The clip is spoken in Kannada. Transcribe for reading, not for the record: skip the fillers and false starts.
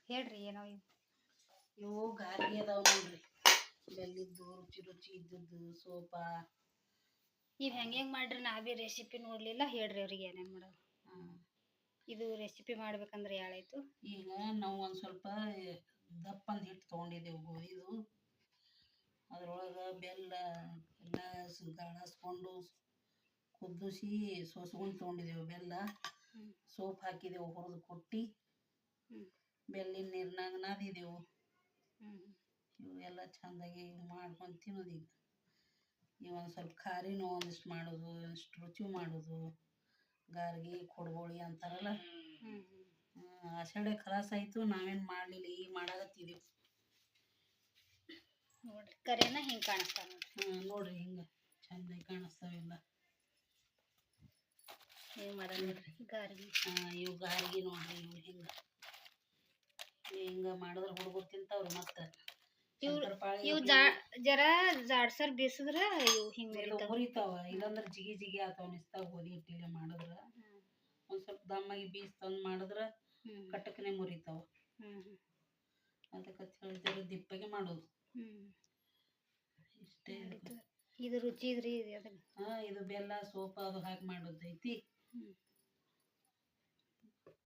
ಹೇಳ್ರಿ ಏನೋ ಇವು ಗಾರ್ಗಿ ಅದಾವ ನೋಡ್ರಿ, ಬೆಲ್ಲಿದ್ದು ರುಚಿ ರುಚಿ ಇದ್ದದ್ದು ಸೋಪಾ. ಇವ್ ಹೆಂಗೆ ಮಾಡ್ರಿ, ನಾ ಬಿ ರೆಸಿಪಿ ನೋಡ್ಲಿಲ್ಲ, ಹೇಳ್ರಿ ಅವ್ರಿಗೆ ಏನೇನು ಮಾಡೋದು. ಇದು ರೆಸಿಪಿ ಮಾಡ್ಬೇಕಂದ್ರೆ ಯಾಳಾಯ್ತು. ಈಗ ನಾವು ಒಂದು ಸ್ವಲ್ಪ ದಪ್ಪಂದು ಹಿಟ್ಟು ತೊಗೊಂಡಿದ್ದೆವು ಗೋಧಿದು. ಅದ್ರೊಳಗೆ ಬೆಲ್ಲ ಎಲ್ಲ ಗಾಳಿಸ್ಕೊಂಡು ಕುದಿಸಿ ಸೋಸ್ಕೊಂಡು ತೊಗೊಂಡಿದ್ದೆವು. ಬೆಲ್ಲ ಸೋಪ್ ಹಾಕಿದೆವು, ಹುರಿದು ಕೊಟ್ಟು ಬೆಲ್ಲಿನ ನೀರಿನಾಗ ನಾದಿದೆವು. ಇವೆಲ್ಲ ಚೆಂದಾಗಿ ಮಾಡ್ಕೊಂಡು ತಿನ್ನೋದು. ಈಗ ಒಂದು ಸ್ವಲ್ಪ ಖಾರಿನೂ ಒಂದಿಷ್ಟು ಮಾಡೋದು, ಒಂದಿಷ್ಟು ರುಚಿ ಮಾಡೋದು. ಗಾರ್ಗಿ ಕೊಡ್ಬೋಳಿ ಅಂತಾರಲ್ಲ, ಆಷಾಢ ಖಲಾಸ ಆಯಿತು, ನಾವೇನು ಮಾಡಲಿಲ್ಲ, ಈಗ ಮಾಡಾಕತ್ತಿದೆವು ನೋಡ್ರಿ. ಕರೆನ ಹಿಂಗೆ ಕಾಣಿಸ್ತಾವ ನೋಡ್ರಿ. ನೋಡ್ರಿ ಹಿಂಗೆ ಚೆಂದಾಗಿ ಕಾಣಿಸ್ತಾವೆಲ್ಲ. ಹಿಂಗೆ ಮಾಡೋದು ನೋಡ್ರಿ ಗಾರ್ಗಿ. ಇವು ಗಾರ್ಗಿ ನೋಡ್ರಿ, ಇವು ಹಿಂಗೆ ಮಾಡಿದ್ರೆ ಹುಡುಗರು ತಿಂತಾವ್ರಿ. ಮತ್ತೆ ಇವು ಜರ ಜಾಡ್ಸರ್ ಬೀಸಿದ್ರ ಇವು ಹಿಂಗೆ ಮುರಿತಾವ, ಇಲ್ಲಾಂದ್ರೆ ಜಿಗಿ ಜಿಗಿ ಆತಾವ ನಿಸ್ತಾವ. ಗೋಧಿ ಹಿಟ್ಟಿಲೆ ಮಾಡಿದ್ರೆ ಒಂದು ಸ್ವಲ್ಪ ದಮ್ಮಾಗಿ ಬೀಸ್ ತಂದು ಮಾಡಿದ್ರೆ ಕಟ್ಟಕನೆ ಮುರಿತಾವ. ಅದಕ್ಕೆ ಹೇಳಿದ್ರೆ ದಿಪ್ಪಗೆ ಮಾಡೋದು ಇಷ್ಟೇ. ಇದು ರುಚಿ ಇದ್ರಿ. ಇದು ಬೆಲ್ಲ ಸೋಪ ಅದು ಹಾಕಿ ಮಾಡೋದೈತಿ.